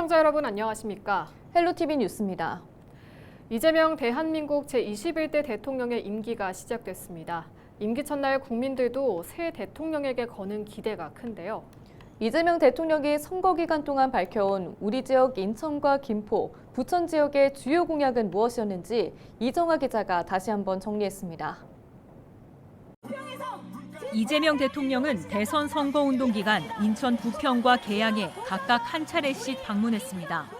시청자 여러분 안녕하십니까? 헬로티비 뉴스입니다. 이재명 대한민국 제21대 대통령의 임기가 시작됐습니다. 임기 첫날 국민들도 새 대통령에게 거는 기대가 큰데요. 이재명 대통령이 선거 기간 동안 밝혀온 우리 지역 인천과 김포, 부천 지역의 주요 공약은 무엇이었는지 이정아 기자가 다시 한번 정리했습니다. 이재명 대통령은 대선 선거운동 기간 인천 부평과 계양에 각각 한 차례씩 방문했습니다.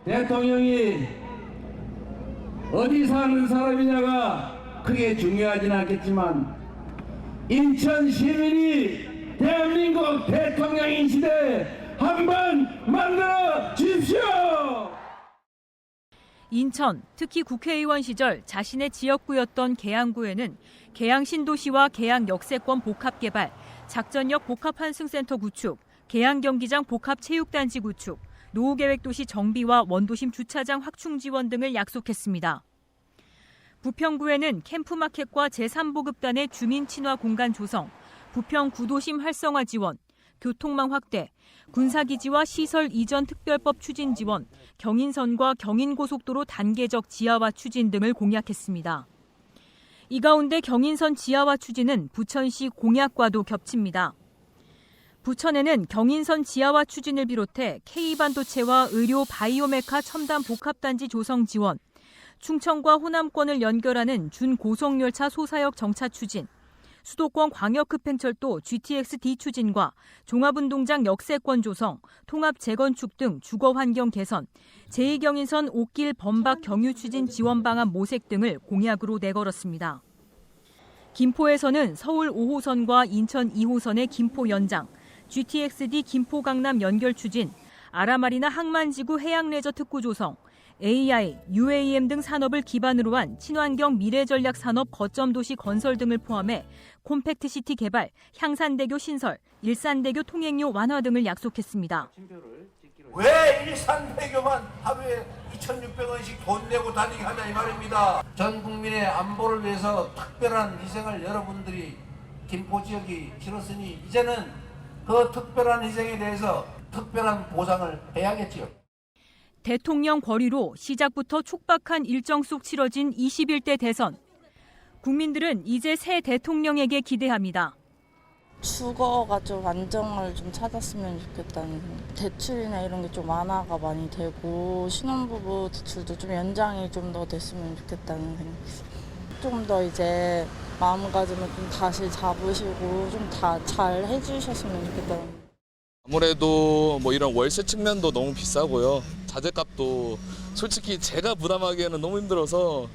대통령이 어디 사는 사람이냐가 크게 중요하진 않겠지만 인천 시민이 대한민국 대통령인 시대 한번 만들어 주십시오. 인천, 특히 국회의원 시절 자신의 지역구였던 계양구에는 계양 신도시와 계양 역세권 복합 개발, 작전역 복합 환승센터 구축, 계양 경기장 복합 체육단지 구축, 노후계획도시 정비와 원도심 주차장 확충 지원 등을 약속했습니다. 부평구에는 캠프마켓과 제3보급단의 주민 친화 공간 조성, 부평 구도심 활성화 지원, 교통망 확대, 군사기지와 시설 이전 특별법 추진 지원, 경인선과 경인고속도로 단계적 지하화 추진 등을 공약했습니다. 이 가운데 경인선 지하화 추진은 부천시 공약과도 겹칩니다. 부천에는 경인선 지하화 추진을 비롯해 K반도체와 의료 바이오메카 첨단 복합단지 조성 지원, 충청과 호남권을 연결하는 준고속열차 소사역 정차 추진, 수도권 광역급행철도 GTX-D 추진과 종합운동장 역세권 조성, 통합 재건축 등 주거환경 개선, 제2경인선 옥길 범박 경유 추진 지원 방안 모색 등을 공약으로 내걸었습니다. 김포에서는 서울 5호선과 인천 2호선의 김포 연장, GTX-D 김포 강남 연결 추진, 아라마리나 항만지구 해양레저 특구 조성, AI, UAM 등 산업을 기반으로 한 친환경 미래전략 산업 거점 도시 건설 등을 포함해 콤팩트시티 개발, 향산대교 신설, 일산대교 통행료 완화 등을 약속했습니다. 왜 일산대교만 하루에 2,600원씩 돈 내고 다니게 하냐 이 말입니다. 전 국민의 안보를 위해서 특별한 희생을 여러분들이 김포 지역이 치렀으니 이제는 그 특별한 희생에 대해서 특별한 보상을 해야겠지요. 대통령 거리로 시작부터 촉박한 일정 속 치러진 21대 대선. 국민들은 이제 새 대통령에게 기대합니다. 주거가 좀 안정을 좀 찾았으면 좋겠다는 생각. 대출이나 이런 게 좀 완화가 많이 되고 신혼부부 대출도 좀 연장이 좀 더 됐으면 좋겠다는 생각. 좀 더 이제 마음가짐을 좀 다시 잡으시고 좀 다 잘 해주셨으면 좋겠다는. 아무래도 뭐 이런 월세 측면도 너무 비싸고요. 자재값도 솔직히 제가 부담하기에는 너무 힘들어서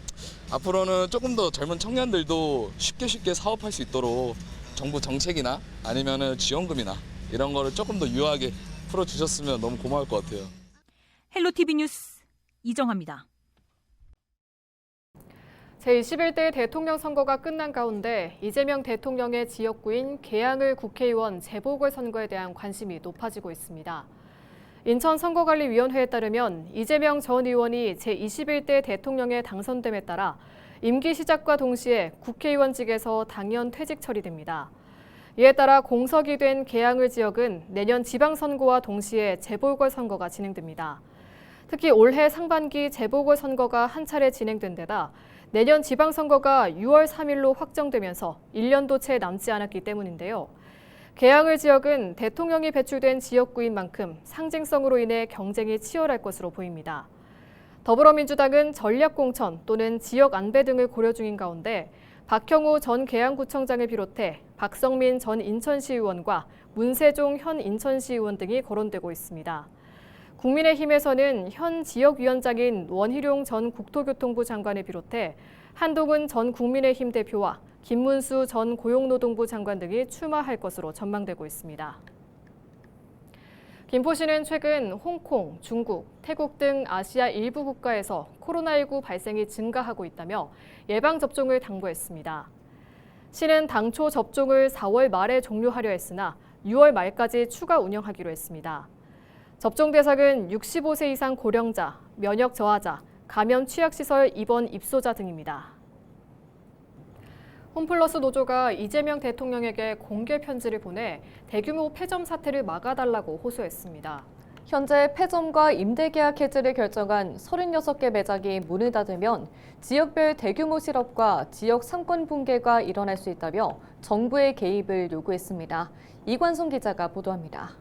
앞으로는 조금 더 젊은 청년들도 쉽게 사업할 수 있도록 정부 정책이나 아니면은 지원금이나 이런 거를 조금 더 유효하게 풀어주셨으면 너무 고마울 것 같아요. 헬로티비 뉴스 이정아입니다. 제21대 대통령 선거가 끝난 가운데 이재명 대통령의 지역구인 계양을 국회의원 재보궐선거에 대한 관심이 높아지고 있습니다. 인천선거관리위원회에 따르면 이재명 전 의원이 제21대 대통령에 당선됨에 따라 임기 시작과 동시에 국회의원직에서 당연 퇴직 처리됩니다. 이에 따라 공석이 된 계양을 지역은 내년 지방선거와 동시에 재보궐선거가 진행됩니다. 특히 올해 상반기 재보궐선거가 한 차례 진행된 데다 내년 지방선거가 6월 3일로 확정되면서 1년도 채 남지 않았기 때문인데요. 계양을 지역은 대통령이 배출된 지역구인 만큼 상징성으로 인해 경쟁이 치열할 것으로 보입니다. 더불어민주당은 전략공천 또는 지역 안배 등을 고려 중인 가운데 박형우 전 계양구청장을 비롯해 박성민 전 인천시의원과 문세종 현 인천시의원 등이 거론되고 있습니다. 국민의힘에서는 현 지역위원장인 원희룡 전 국토교통부 장관을 비롯해 한동훈 전 국민의힘 대표와 김문수 전 고용노동부 장관 등이 출마할 것으로 전망되고 있습니다. 김포시는 최근 홍콩, 중국, 태국 등 아시아 일부 국가에서 코로나19 발생이 증가하고 있다며 예방접종을 당부했습니다. 시는 당초 접종을 4월 말에 종료하려 했으나 6월 말까지 추가 운영하기로 했습니다. 접종 대상은 65세 이상 고령자, 면역 저하자, 감염 취약시설 입원 입소자 등입니다. 홈플러스 노조가 이재명 대통령에게 공개 편지를 보내 대규모 폐점 사태를 막아달라고 호소했습니다. 현재 폐점과 임대계약 해지를 결정한 36개 매장이 문을 닫으면 지역별 대규모 실업과 지역 상권 붕괴가 일어날 수 있다며 정부의 개입을 요구했습니다. 이관성 기자가 보도합니다.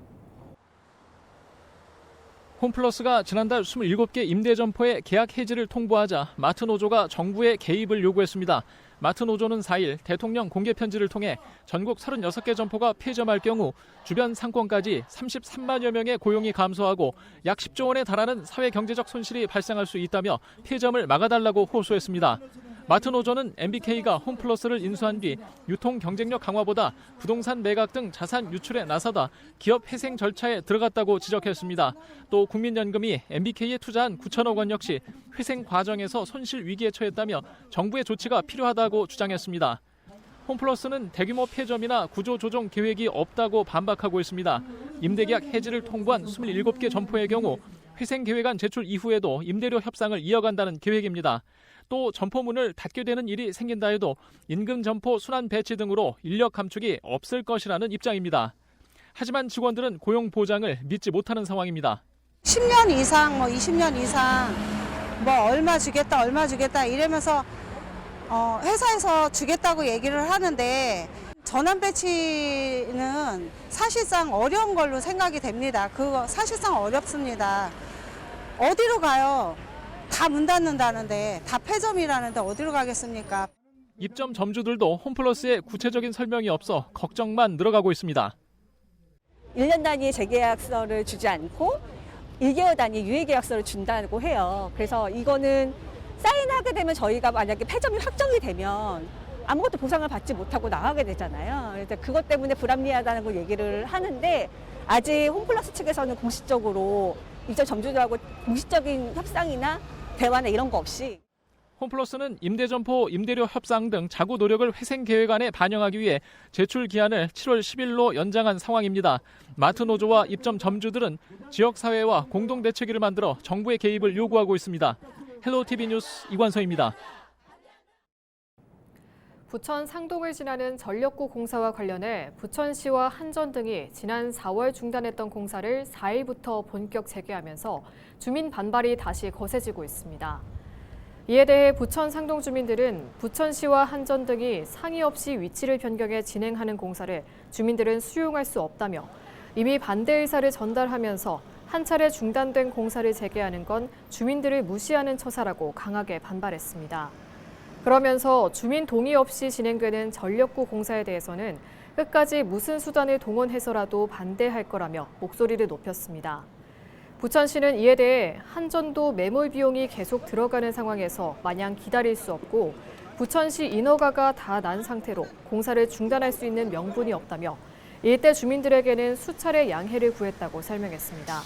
홈플러스가 지난달 27개 임대점포의 계약 해지를 통보하자 마트노조가 정부의 개입을 요구했습니다. 마트노조는 4일 대통령 공개 편지를 통해 전국 36개 점포가 폐점할 경우 주변 상권까지 33만여 명의 고용이 감소하고 약 10조 원에 달하는 사회 경제적 손실이 발생할 수 있다며 폐점을 막아달라고 호소했습니다. 마트노조는 MBK가 홈플러스를 인수한 뒤 유통 경쟁력 강화보다 부동산 매각 등 자산 유출에 나서다 기업 회생 절차에 들어갔다고 지적했습니다. 또 국민연금이 MBK에 투자한 9천억 원 역시 회생 과정에서 손실 위기에 처했다며 정부의 조치가 필요하다고 주장했습니다. 홈플러스는 대규모 폐점이나 구조조정 계획이 없다고 반박하고 있습니다. 임대계약 해지를 통보한 27개 점포의 경우 회생 계획안 제출 이후에도 임대료 협상을 이어간다는 계획입니다. 또 점포 문을 닫게 되는 일이 생긴다 해도 인근 점포 순환 배치 등으로 인력 감축이 없을 것이라는 입장입니다. 하지만 직원들은 고용 보장을 믿지 못하는 상황입니다. 10년 이상, 20년 이상 얼마 주겠다 이러면서 회사에서 주겠다고 얘기를 하는데 전환 배치는 사실상 어려운 걸로 생각이 됩니다. 그거 사실상 어렵습니다. 어디로 가요? 다 문 닫는다는데, 다 폐점이라는데 어디로 가겠습니까? 입점 점주들도 홈플러스의 구체적인 설명이 없어 걱정만 늘어가고 있습니다. 1년 단위의 재계약서를 주지 않고 1개월 단위 유예계약서를 준다고 해요. 그래서 이거는 사인하게 되면 저희가 만약에 폐점이 확정이 되면 아무것도 보상을 받지 못하고 나가게 되잖아요. 그래서 그것 때문에 불합리하다는 걸 얘기를 하는데 아직 홈플러스 측에서는 공식적으로 입점 점주들하고 공식적인 협상이나 대화나 이런 거 없이 홈플러스는 임대점포 임대료 협상 등 자구 노력을 회생 계획안에 반영하기 위해 제출 기한을 7월 10일로 연장한 상황입니다. 마트노조와 입점 점주들은 지역사회와 공동대책위를 만들어 정부의 개입을 요구하고 있습니다. 헬로티비 뉴스 이관서입니다. 부천 상동을 지나는 전력구 공사와 관련해 부천시와 한전 등이 지난 4월 중단했던 공사를 4일부터 본격 재개하면서 주민 반발이 다시 거세지고 있습니다. 이에 대해 부천 상동 주민들은 부천시와 한전 등이 상의 없이 위치를 변경해 진행하는 공사를 주민들은 수용할 수 없다며 이미 반대 의사를 전달하면서 한 차례 중단된 공사를 재개하는 건 주민들을 무시하는 처사라고 강하게 반발했습니다. 그러면서 주민 동의 없이 진행되는 전력구 공사에 대해서는 끝까지 무슨 수단을 동원해서라도 반대할 거라며 목소리를 높였습니다. 부천시는 이에 대해 한전도 매몰 비용이 계속 들어가는 상황에서 마냥 기다릴 수 없고 부천시 인허가가 다 난 상태로 공사를 중단할 수 있는 명분이 없다며 일대 주민들에게는 수차례 양해를 구했다고 설명했습니다.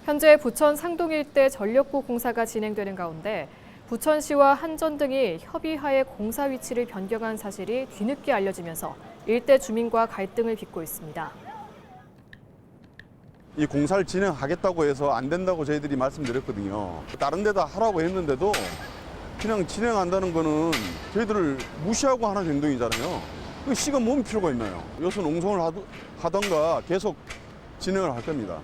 현재 부천 상동 일대 전력구 공사가 진행되는 가운데 부천시와 한전 등이 협의하에 공사 위치를 변경한 사실이 뒤늦게 알려지면서 일대 주민과 갈등을 빚고 있습니다. 이 공사를 진행하겠다고 해서 안 된다고 저희들이 말씀드렸거든요. 다른 데다 하라고 했는데도 그냥 진행한다는 거는 저희들을 무시하고 하는 행동이잖아요. 시간 모을 필요가 있나요? 여기서 농성을 하던가 계속 진행을 할 겁니다.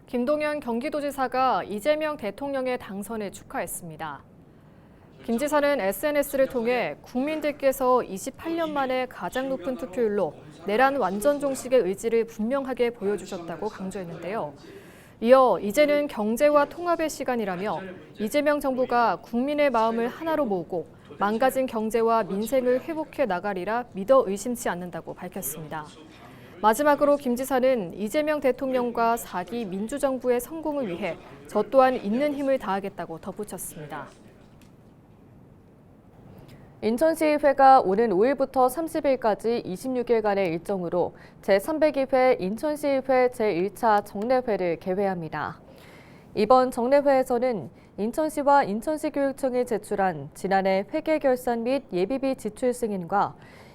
김동연 경기도지사가 이재명 대통령의 당선을 축하했습니다. 김 지사는 SNS를 통해 국민들께서 28년 만에 가장 높은 투표율로 내란 완전 종식의 의지를 분명하게 보여주셨다고 강조했는데요. 이어 이제는 경제와 통합의 시간이라며 이재명 정부가 국민의 마음을 하나로 모으고 망가진 경제와 민생을 회복해 나가리라 믿어 의심치 않는다고 밝혔습니다. 마지막으로 김 지사는 이재명 대통령과 4기 민주정부의 성공을 위해 저 또한 있는 힘을 다하겠다고 덧붙였습니다. 인천시의회가 오는 5일부터 30일까지 26일간의 일정으로 제302회 인천시의회 제1차 정례회를 개회합니다. 이번 정례회에서는 인천시와 인천시교육청이 제출한 지난해 회계결산 및 예비비 지출 승인과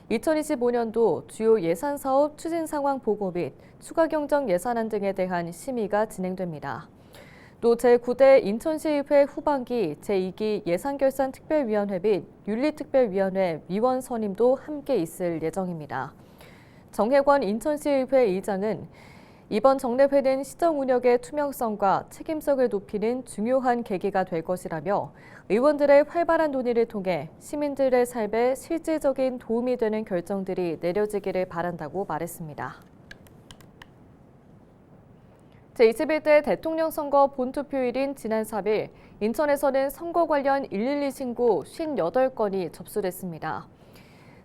2025년도 주요 예산사업 추진 상황 보고 및 추가 경정 예산안 등에 대한 심의가 진행됩니다. 또 제9대 인천시의회 후반기 제2기 예산결산특별위원회 및 윤리특별위원회 위원 선임도 함께 있을 예정입니다. 정혜권 인천시의회 의장은 이번 정례회는 시정 운영의 투명성과 책임성을 높이는 중요한 계기가 될 것이라며 의원들의 활발한 논의를 통해 시민들의 삶에 실질적인 도움이 되는 결정들이 내려지기를 바란다고 말했습니다. 제21대 대통령 선거 본투표일인 지난 3일 인천에서는 선거 관련 112 신고 58건이 접수됐습니다.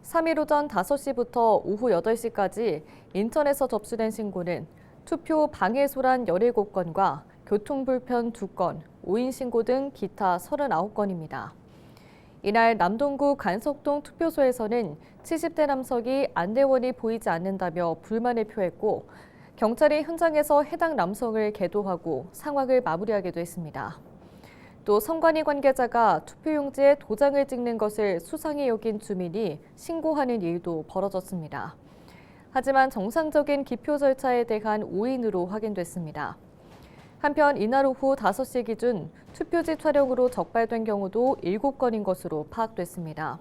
3일 오전 5시부터 오후 8시까지 인천에서 접수된 신고는 투표 방해 소란 17건과 교통불편 2건, 오인 신고 등 기타 39건입니다. 이날 남동구 간석동 투표소에서는 70대 남성이 안내원이 보이지 않는다며 불만을 표했고 경찰이 현장에서 해당 남성을 계도하고 상황을 마무리하기도 했습니다. 또 선관위 관계자가 투표용지에 도장을 찍는 것을 수상히 여긴 주민이 신고하는 일도 벌어졌습니다. 하지만 정상적인 기표 절차에 대한 오인으로 확인됐습니다. 한편 이날 오후 5시 기준 투표지 촬영으로 적발된 경우도 7건인 것으로 파악됐습니다.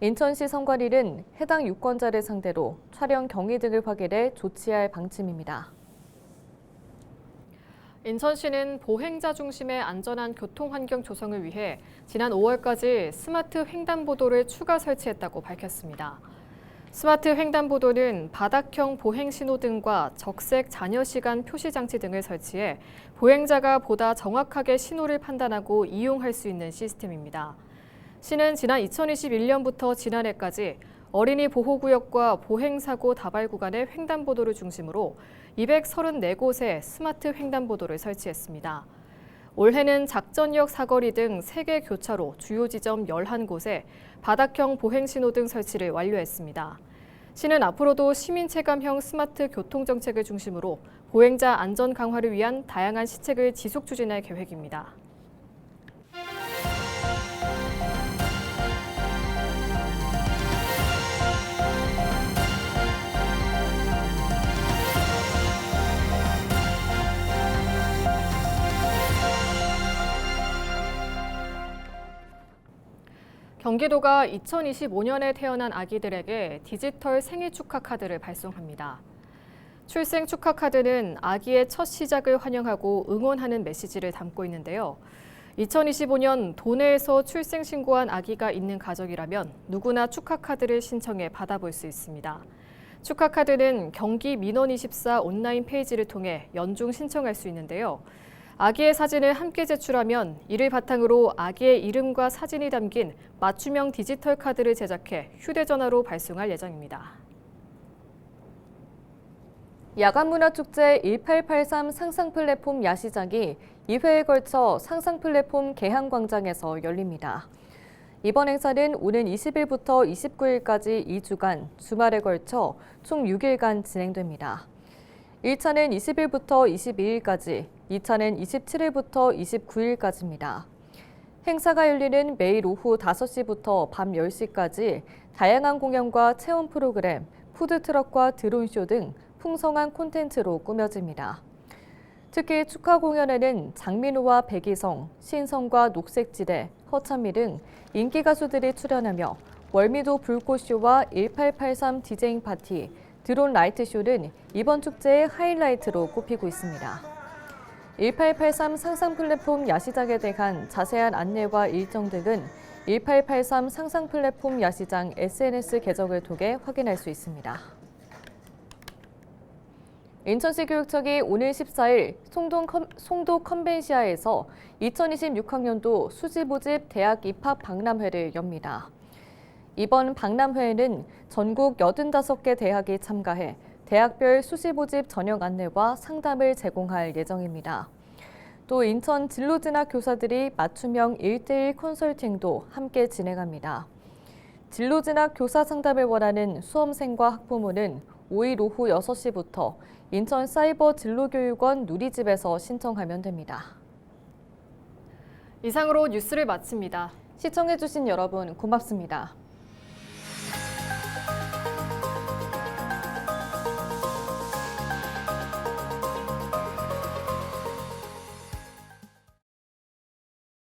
인천시 선관위는 해당 유권자를 상대로 촬영 경위 등을 확인해 조치할 방침입니다. 인천시는 보행자 중심의 안전한 교통 환경 조성을 위해 지난 5월까지 스마트 횡단보도를 추가 설치했다고 밝혔습니다. 스마트 횡단보도는 바닥형 보행 신호등과 적색 잔여 시간 표시 장치 등을 설치해 보행자가 보다 정확하게 신호를 판단하고 이용할 수 있는 시스템입니다. 시는 지난 2021년부터 지난해까지 어린이 보호구역과 보행사고 다발 구간의 횡단보도를 중심으로 234곳에 스마트 횡단보도를 설치했습니다. 올해는 작전역 사거리 등 3개 교차로 주요 지점 11곳에 바닥형 보행신호등 설치를 완료했습니다. 시는 앞으로도 시민 체감형 스마트 교통정책을 중심으로 보행자 안전 강화를 위한 다양한 시책을 지속 추진할 계획입니다. 경기도가 2025년에 태어난 아기들에게 디지털 생일 축하 카드를 발송합니다. 출생 축하 카드는 아기의 첫 시작을 환영하고 응원하는 메시지를 담고 있는데요. 2025년 도내에서 출생 신고한 아기가 있는 가정이라면 누구나 축하 카드를 신청해 받아볼 수 있습니다. 축하 카드는 경기 민원24 온라인 페이지를 통해 연중 신청할 수 있는데요. 아기의 사진을 함께 제출하면 이를 바탕으로 아기의 이름과 사진이 담긴 맞춤형 디지털 카드를 제작해 휴대전화로 발송할 예정입니다. 야간문화축제 1883 상상플랫폼 야시장이 2회에 걸쳐 상상플랫폼 개항광장에서 열립니다. 이번 행사는 오는 20일부터 29일까지 2주간 주말에 걸쳐 총 6일간 진행됩니다. 1차는 20일부터 22일까지, 2차는 27일부터 29일까지입니다. 행사가 열리는 매일 오후 5시부터 밤 10시까지 다양한 공연과 체험 프로그램, 푸드트럭과 드론쇼 등 풍성한 콘텐츠로 꾸며집니다. 특히 축하 공연에는 장민호와 백이성, 신성과 녹색지대, 허찬미 등 인기 가수들이 출연하며 월미도 불꽃쇼와 1883 디제잉 파티, 드론 라이트쇼는 이번 축제의 하이라이트로 꼽히고 있습니다. 1883 상상플랫폼 야시장에 대한 자세한 안내와 일정 등은 1883 상상플랫폼 야시장 SNS 계정을 통해 확인할 수 있습니다. 인천시 교육청이 오늘 14일 송도 컨벤시아에서 2026학년도 수시모집 대학 입학 박람회를 엽니다. 이번 박람회에는 전국 85개 대학이 참가해 대학별 수시모집 전형 안내와 상담을 제공할 예정입니다. 또 인천 진로진학 교사들이 맞춤형 1:1 컨설팅도 함께 진행합니다. 진로진학 교사 상담을 원하는 수험생과 학부모는 5일 오후 6시부터 인천 사이버 진로교육원 누리집에서 신청하면 됩니다. 이상으로 뉴스를 마칩니다. 시청해주신 여러분 고맙습니다.